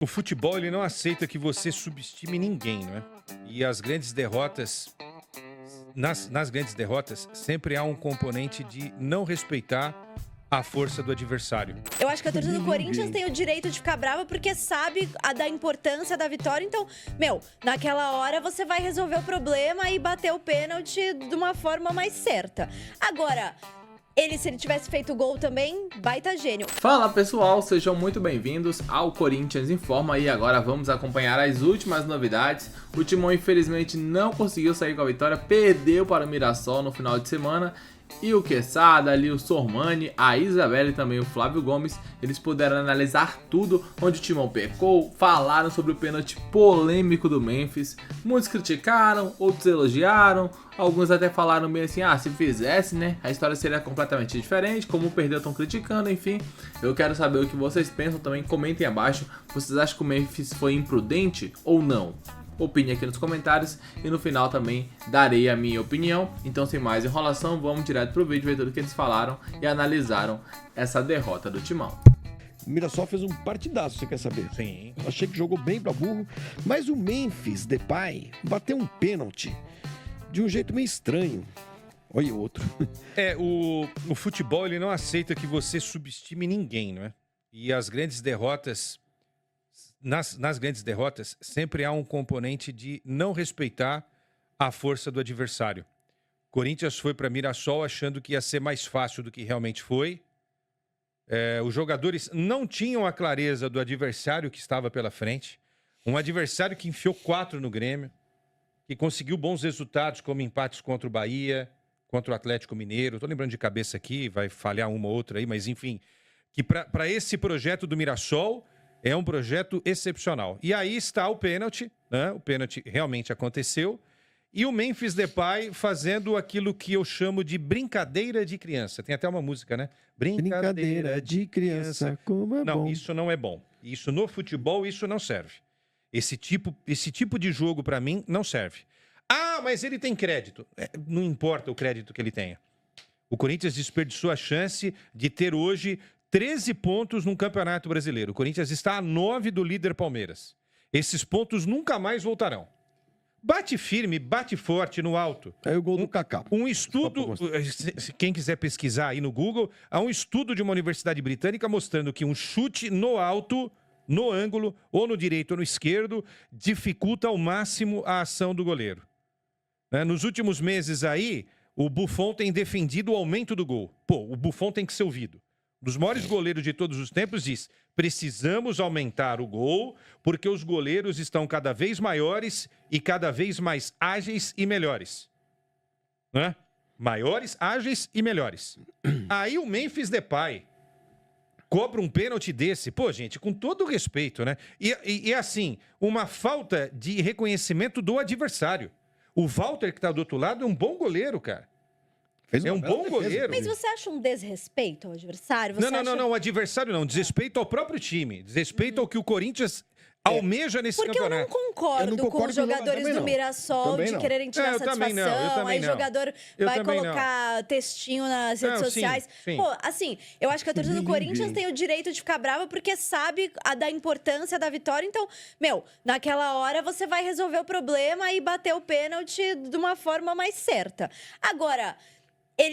O futebol ele não aceita que você subestime ninguém, não é? E as grandes derrotas, nas grandes derrotas, sempre há um componente de não respeitar a força do adversário. Eu acho que a torcida do Corinthians tem o direito de ficar brava porque sabe da importância da vitória. Então, naquela hora você vai resolver o problema e bater o pênalti de uma forma mais certa. Agora, se ele tivesse feito o gol também, baita gênio. Fala pessoal, sejam muito bem-vindos ao Corinthians Informa e agora vamos acompanhar as últimas novidades. O Timão infelizmente não conseguiu sair com a vitória, perdeu para o Mirassol no final de semana. E o Quesada, ali o Sormani, a Isabela e também o Flávio Gomes, eles puderam analisar tudo onde o Timão pecou, falaram sobre o pênalti polêmico do Memphis. Muitos criticaram, outros elogiaram, alguns até falaram bem assim, se fizesse, né, a história seria completamente diferente, como perdeu estão criticando, enfim. Eu quero saber o que vocês pensam também, comentem abaixo. Vocês acham que o Memphis foi imprudente ou não? Opine aqui nos comentários e no final também darei a minha opinião. Então, sem mais enrolação, vamos direto pro vídeo, ver tudo que eles falaram e analisaram essa derrota do Timão. O Mirassol fez um partidaço, você quer saber? Sim. Achei que jogou bem pra burro, mas o Memphis Depay bateu um pênalti de um jeito meio estranho. Olha o outro. O futebol ele não aceita que você subestime ninguém, não é? E as grandes derrotas, nas grandes derrotas, sempre há um componente de não respeitar a força do adversário. Corinthians foi para Mirassol achando que ia ser mais fácil do que realmente foi. Os jogadores não tinham a clareza do adversário que estava pela frente. Um adversário que enfiou 4 no Grêmio, que conseguiu bons resultados, como empates contra o Bahia, contra o Atlético Mineiro. Estou lembrando de cabeça aqui, vai falhar uma ou outra aí, mas enfim. Que para esse projeto do Mirassol é um projeto excepcional. E aí está o pênalti, né? O pênalti realmente aconteceu. E o Memphis Depay fazendo aquilo que eu chamo de brincadeira de criança. Tem até uma música, né? Brincadeira de criança, como é Não, bom. isso não é bom. Isso no futebol, isso não serve. Esse tipo de jogo, para mim, não serve. Mas ele tem crédito. Não importa o crédito que ele tenha. O Corinthians desperdiçou a chance de ter hoje 13 pontos no Campeonato Brasileiro. O Corinthians está a 9 do líder Palmeiras. Esses pontos nunca mais voltarão. Bate firme, bate forte no alto. Aí o gol do Kaká. Um estudo, quem quiser pesquisar aí no Google, há um estudo de uma universidade britânica mostrando que um chute no alto, no ângulo, ou no direito ou no esquerdo, dificulta ao máximo a ação do goleiro. Nos últimos meses aí, o Buffon tem defendido o aumento do gol. O Buffon tem que ser ouvido. Um dos maiores goleiros de todos os tempos diz: precisamos aumentar o gol porque os goleiros estão cada vez maiores e cada vez mais ágeis e melhores. Maiores, ágeis e melhores. Aí o Memphis Depay cobra um pênalti desse. Gente, com todo o respeito, né? E assim, uma falta de reconhecimento do adversário. O Walter, que está do outro lado, é um bom goleiro, cara. É um bom goleiro. Mas você acha um desrespeito ao adversário? Não, o adversário não. Desrespeito ao próprio time. Desrespeito ao que o Corinthians almeja nesse Porque campeonato. eu não concordo com os jogadores do Mirassol de quererem tirar satisfação. Aí o jogador vai colocar textinho nas redes sociais. Sim. Assim, eu acho que a torcida do Corinthians tem o direito de ficar brava porque sabe da importância da vitória. Então, naquela hora você vai resolver o problema e bater o pênalti de uma forma mais certa. Agora,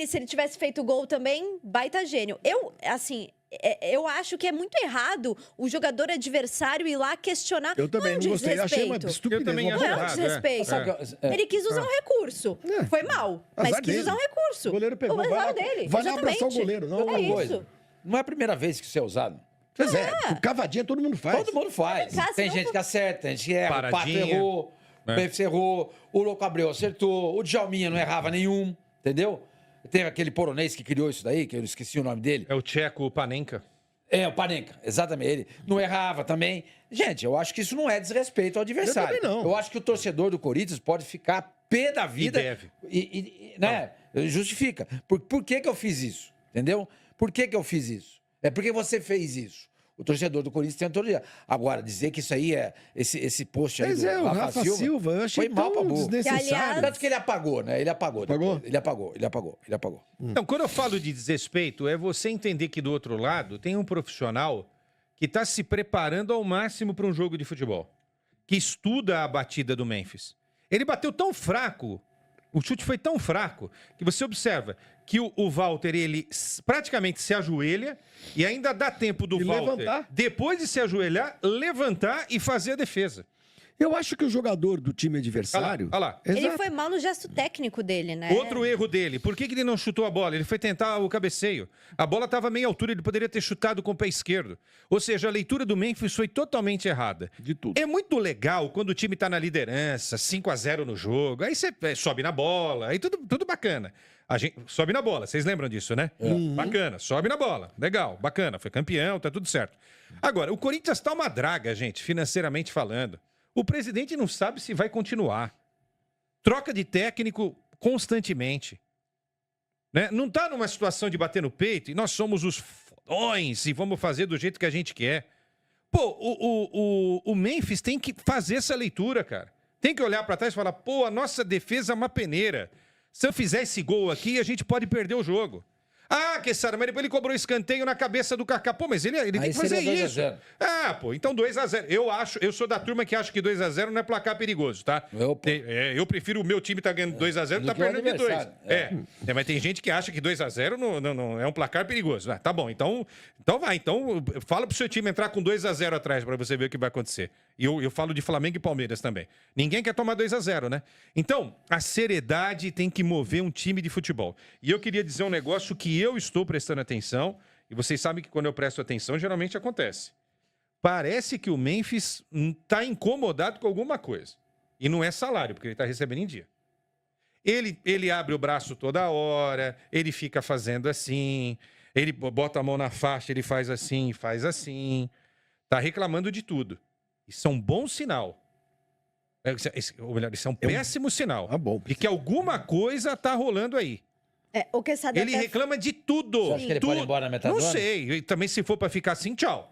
se ele tivesse feito o gol também, baita gênio. Eu acho que é muito errado o jogador adversário ir lá questionar. Eu também não gostei, achei uma estupidez. Eu também Não é um desrespeito. Ele quis usar um recurso. Foi mal, mas Azar quis dele. usar um recurso. O goleiro pegou, O vai azar lá- dele. vai lá exatamente. abraçar o goleiro, não É uma isso. Não é a primeira vez que isso é usado. Pois cavadinha todo mundo faz. Todo mundo faz. Mas, Tem não gente for- que acerta, tem gente que erra. O Pato Paradinha. errou, o Memphis errou, o Louco Abreu acertou, o Djalminha não errava nenhum, entendeu? Tem aquele polonês que criou isso daí, que eu esqueci o nome dele. É o tcheco Panenka. O Panenka, exatamente. Ele não errava também. Gente, eu acho que isso não é desrespeito ao adversário. Eu também não. Eu acho que o torcedor do Corinthians pode ficar pé da vida. E deve. Né? Justifica. Por que eu fiz isso? Entendeu? Por que eu fiz isso? É porque você fez isso. O torcedor do Corinthians tem autoridade. Agora, dizer que isso aí é... Esse post aí Mas do o Rafa Silva, eu achei foi mal pra tão burro. desnecessário. Que, aliás- Tanto que ele apagou, né? Ele apagou. Apagou? Ele apagou. Então, quando eu falo de desrespeito, é você entender que do outro lado tem um profissional que está se preparando ao máximo para um jogo de futebol, que estuda a batida do Memphis. Ele bateu tão fraco, o chute foi tão fraco, que você observa que o Walter, ele praticamente se ajoelha e ainda dá tempo do Walter, levantar. depois de se ajoelhar, levantar e fazer a defesa. Eu acho que o jogador do time adversário... Olha lá. Ele Exato. foi mal no gesto técnico dele, né? Outro erro dele. Por que ele não chutou a bola? Ele foi tentar o cabeceio. A bola estava meia altura, ele poderia ter chutado com o pé esquerdo. Ou seja, a leitura do Memphis foi totalmente errada. De tudo. É muito legal quando o time está na liderança, 5-0 no jogo, aí você sobe na bola, aí tudo bacana. A gente sobe na bola, vocês lembram disso, né? Bacana, sobe na bola. Legal, bacana, foi campeão, tá tudo certo. Agora, o Corinthians tá uma draga, gente, financeiramente falando. O presidente não sabe se vai continuar. Troca de técnico constantemente. Né? Não está numa situação de bater no peito e nós somos os fodões e vamos fazer do jeito que a gente quer. Pô, o Memphis tem que fazer essa leitura, cara. Tem que olhar para trás e falar, pô, a nossa defesa é uma peneira. Se eu fizer esse gol aqui, a gente pode perder o jogo. Ah, que sabe, mas ele cobrou escanteio na cabeça do Kaká. Pô, mas ele tem que fazer isso. Ah, pô, então 2-0. Eu sou da turma que acha que 2-0 não é placar perigoso, tá? Eu prefiro o meu time estar ganhando 2-0 e tá perdendo de 2. Mas tem gente que acha que 2-0 não é um placar perigoso. Ah, tá bom, então vai. Então fala pro seu time entrar com 2-0 atrás pra você ver o que vai acontecer. E eu falo de Flamengo e Palmeiras também. Ninguém quer tomar 2-0, né? Então, a seriedade tem que mover um time de futebol. E eu queria dizer um negócio que eu estou prestando atenção, e vocês sabem que quando eu presto atenção, geralmente acontece. Parece que o Memphis está incomodado com alguma coisa. E não é salário, porque ele está recebendo em dia. Ele abre o braço toda hora, ele fica fazendo assim, ele bota a mão na faixa, ele faz assim. Está reclamando de tudo. Isso é um bom sinal. Ou melhor, isso é um péssimo sinal. Ah, bom. De que alguma coisa está rolando aí. O Quesada Ele reclama de tudo. Você acha que ele pode ir embora na metade Não do ano? sei. E também, se for pra ficar assim, tchau.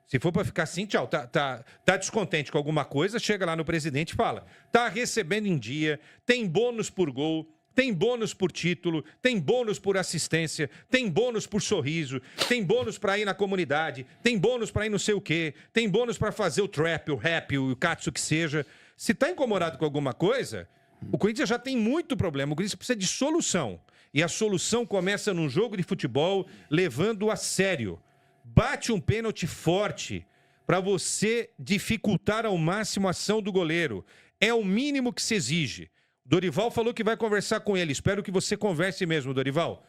Se for pra ficar assim, tchau. Tá descontente com alguma coisa, chega lá no presidente e fala. Tá recebendo em dia, tem bônus por gol, tem bônus por título, tem bônus por assistência, tem bônus por sorriso, tem bônus pra ir na comunidade, tem bônus pra ir não sei o quê, tem bônus pra fazer o trap, o rap, o katsu que seja. Se tá incomodado com alguma coisa, o Corinthians já tem muito problema. O Corinthians precisa de solução. E a solução começa num jogo de futebol levando a sério. Bate um pênalti forte para você dificultar ao máximo a ação do goleiro. É o mínimo que se exige. Dorival falou que vai conversar com ele. Espero que você converse mesmo, Dorival.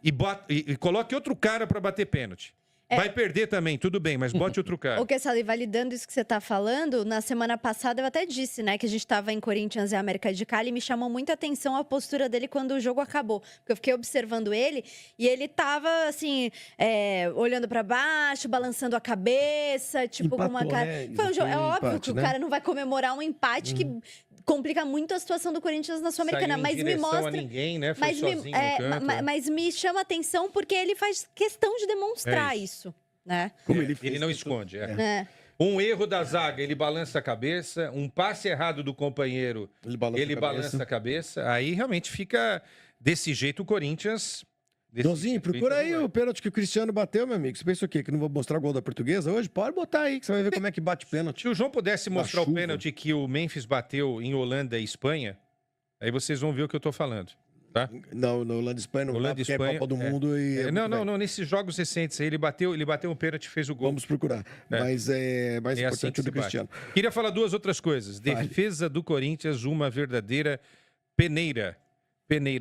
E coloque outro cara para bater pênalti. Vai perder também, tudo bem, mas bote outro cara. O Quesada, e validando isso que você tá falando, na semana passada eu até disse, né, que a gente tava em Corinthians e América de Cali e me chamou muita atenção a postura dele quando o jogo acabou. Porque eu fiquei observando ele e ele tava, assim, olhando pra baixo, balançando a cabeça, tipo, com uma cara... Né? Foi um jogo, é óbvio empate, que né? o cara não vai comemorar um empate que complica muito a situação do Corinthians na Sul-Americana, Saiu em mas me direção mostra... a ninguém, né? Foi sozinho no canto. mas me chama atenção porque ele faz questão de demonstrar isso, né? Como Ele não esconde. É. Um erro da zaga, ele balança a cabeça. Um passe errado do companheiro, ele balança a cabeça. Aí realmente fica desse jeito o Corinthians. Joãozinho, procura aí o pênalti que o Cristiano bateu, meu amigo. Você pensa o quê? Que não vou mostrar o gol da Portuguesa hoje? Pode botar aí, que você vai ver como é que bate pênalti. Se o João pudesse mostrar o chuva. pênalti que o Memphis bateu em Holanda e Espanha, aí vocês vão ver o que eu tô falando. Tá? Não, no Holanda e Espanha não Holanda dá, e porque Espanha, é Copa do Mundo e... Não, nesses jogos recentes aí, ele bateu um pênalti e fez o gol. Vamos procurar. Mas é mais É assim importante que o do se bate. Cristiano. Queria falar duas outras coisas. Defesa do Corinthians, uma verdadeira peneira.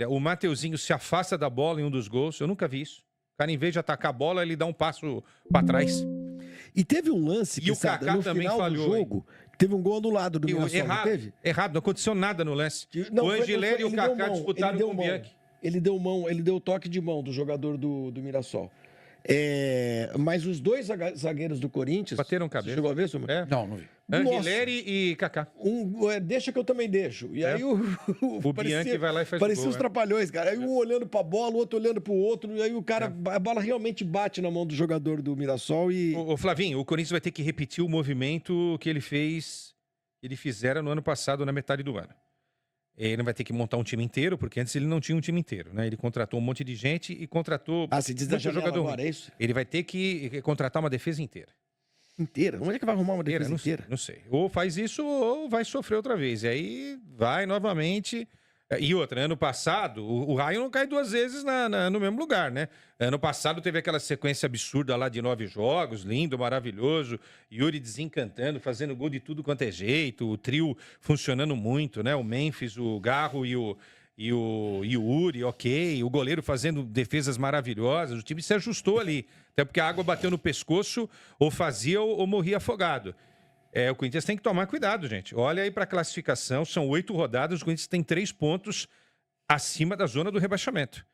O Mateuzinho se afasta da bola em um dos gols. Eu nunca vi isso. O cara, em vez de atacar a bola, ele dá um passo para trás. E teve um lance E o Kaká no também final falhou, do jogo, teve um gol anulado do Mirassol, não teve? Errado, não aconteceu nada no lance. Não, o foi- Angileri e o ele deu Kaká mão, disputaram ele deu com o mão. Bianchi. Ele deu mão, ele deu toque de mão do jogador do Mirassol. Mas os dois zagueiros do Corinthians... Bateram Você cabeça. chegou a ver, Sumar? É. Não vi. Angileri e Kaká. Deixa que eu também deixo. E aí O Bianchi vai lá e faz o parecia gol, os é. trapalhões, cara. Aí um olhando pra bola, o outro olhando pro outro. E aí o cara, a bola realmente bate na mão do jogador do Mirassol e... Ô, Flavinho, o Corinthians vai ter que repetir o movimento que eles fizeram no ano passado, na metade do ano. Ele não vai ter que montar um time inteiro, porque antes ele não tinha um time inteiro, né? Ele contratou um monte de gente e contratou Se diz da muito janela jogador agora, ruim. é isso? Ele vai ter que contratar uma defesa inteira. Inteira? Onde é que vai arrumar uma defesa Não sei, inteira? não sei. Ou faz isso ou vai sofrer outra vez. E aí vai novamente. E outra, ano passado, o Raio não cai 2 vezes no mesmo lugar, né? Ano passado teve aquela sequência absurda lá de 9 jogos, lindo, maravilhoso. Yuri desencantando, fazendo gol de tudo quanto é jeito. O trio funcionando muito, né? O Memphis, o Garro e o Yuri, ok. O goleiro fazendo defesas maravilhosas. O time se ajustou ali. Até porque a água bateu no pescoço, ou fazia ou morria afogado. O Corinthians tem que tomar cuidado, gente. Olha aí para a classificação, são 8 rodadas, o Corinthians tem 3 pontos acima da zona do rebaixamento.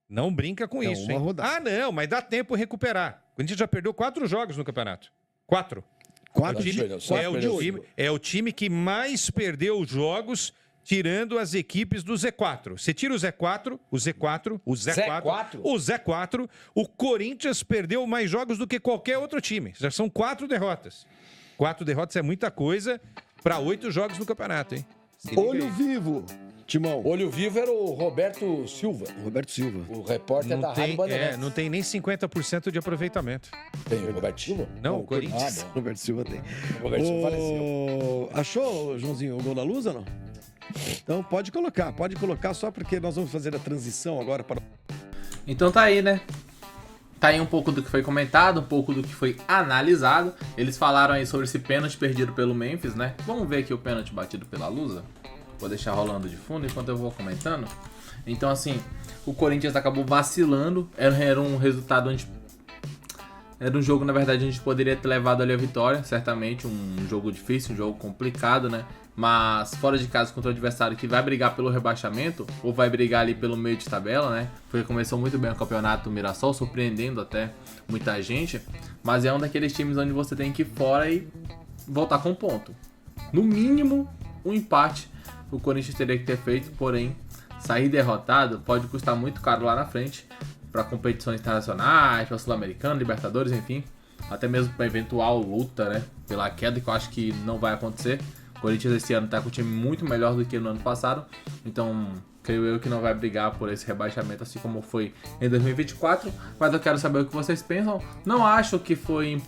Não brinca com isso, uma hein? rodada. Não, mas dá tempo recuperar. O Corinthians já perdeu 4 jogos no campeonato. 4. 4 time- de 8. É o time que mais perdeu jogos, tirando as equipes do Z4. Você tira o Z4, o Corinthians perdeu mais jogos do que qualquer outro time. Já são 4 derrotas. 4 derrotas é muita coisa para 8 jogos no campeonato, hein? Se liga Olho aí. vivo, Timão. Olho vivo era o Roberto Silva, Roberto Silva. o repórter da Rádio Bandeirantes. não tem nem 50% de aproveitamento. Tem o Roberto Silva? Não, o Corinthians. Ah, bom. Roberto Silva tem. O Roberto Silva faleceu. Achou, Joãozinho, o gol da Luz ou não? Então pode colocar só porque nós vamos fazer a transição agora para... Então tá aí, né? Tá aí um pouco do que foi comentado, um pouco do que foi analisado. Eles falaram aí sobre esse pênalti perdido pelo Memphis, né? Vamos ver aqui o pênalti batido pela Lusa. Vou deixar rolando de fundo enquanto eu vou comentando. Então, assim, o Corinthians acabou vacilando. Era um resultado onde... Era um jogo, na verdade, a gente poderia ter levado ali a vitória, certamente. Um jogo difícil, um jogo complicado, né? Mas fora de casa contra o adversário que vai brigar pelo rebaixamento, ou vai brigar ali pelo meio de tabela, né? Porque começou muito bem o campeonato do Mirassol, surpreendendo até muita gente. Mas é um daqueles times onde você tem que ir fora e voltar com ponto. No mínimo, um empate o Corinthians teria que ter feito, porém, sair derrotado pode custar muito caro lá na frente. Para competições internacionais, para Sul-Americano, Libertadores, enfim. Até mesmo para eventual luta, né? Pela queda, que eu acho que não vai acontecer. O Corinthians esse ano tá com um time muito melhor do que no ano passado. Então, creio eu que não vai brigar por esse rebaixamento, assim como foi em 2024. Mas eu quero saber o que vocês pensam. Não acho que foi...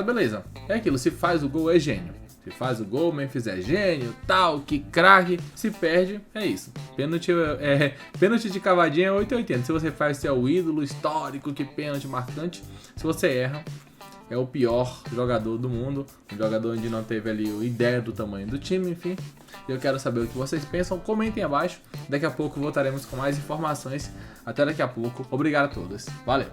beleza. É aquilo, se faz o gol é gênio. Se faz o gol, Memphis é gênio, tal, que craque. Se perde, é isso. Pênalti de cavadinha é 880. Se você faz, você é o ídolo histórico, que pênalti marcante. Se você erra, é o pior jogador do mundo. Um jogador onde não teve ali a ideia do tamanho do time, enfim. Eu quero saber o que vocês pensam. Comentem abaixo. Daqui a pouco voltaremos com mais informações. Até daqui a pouco. Obrigado a todos. Valeu!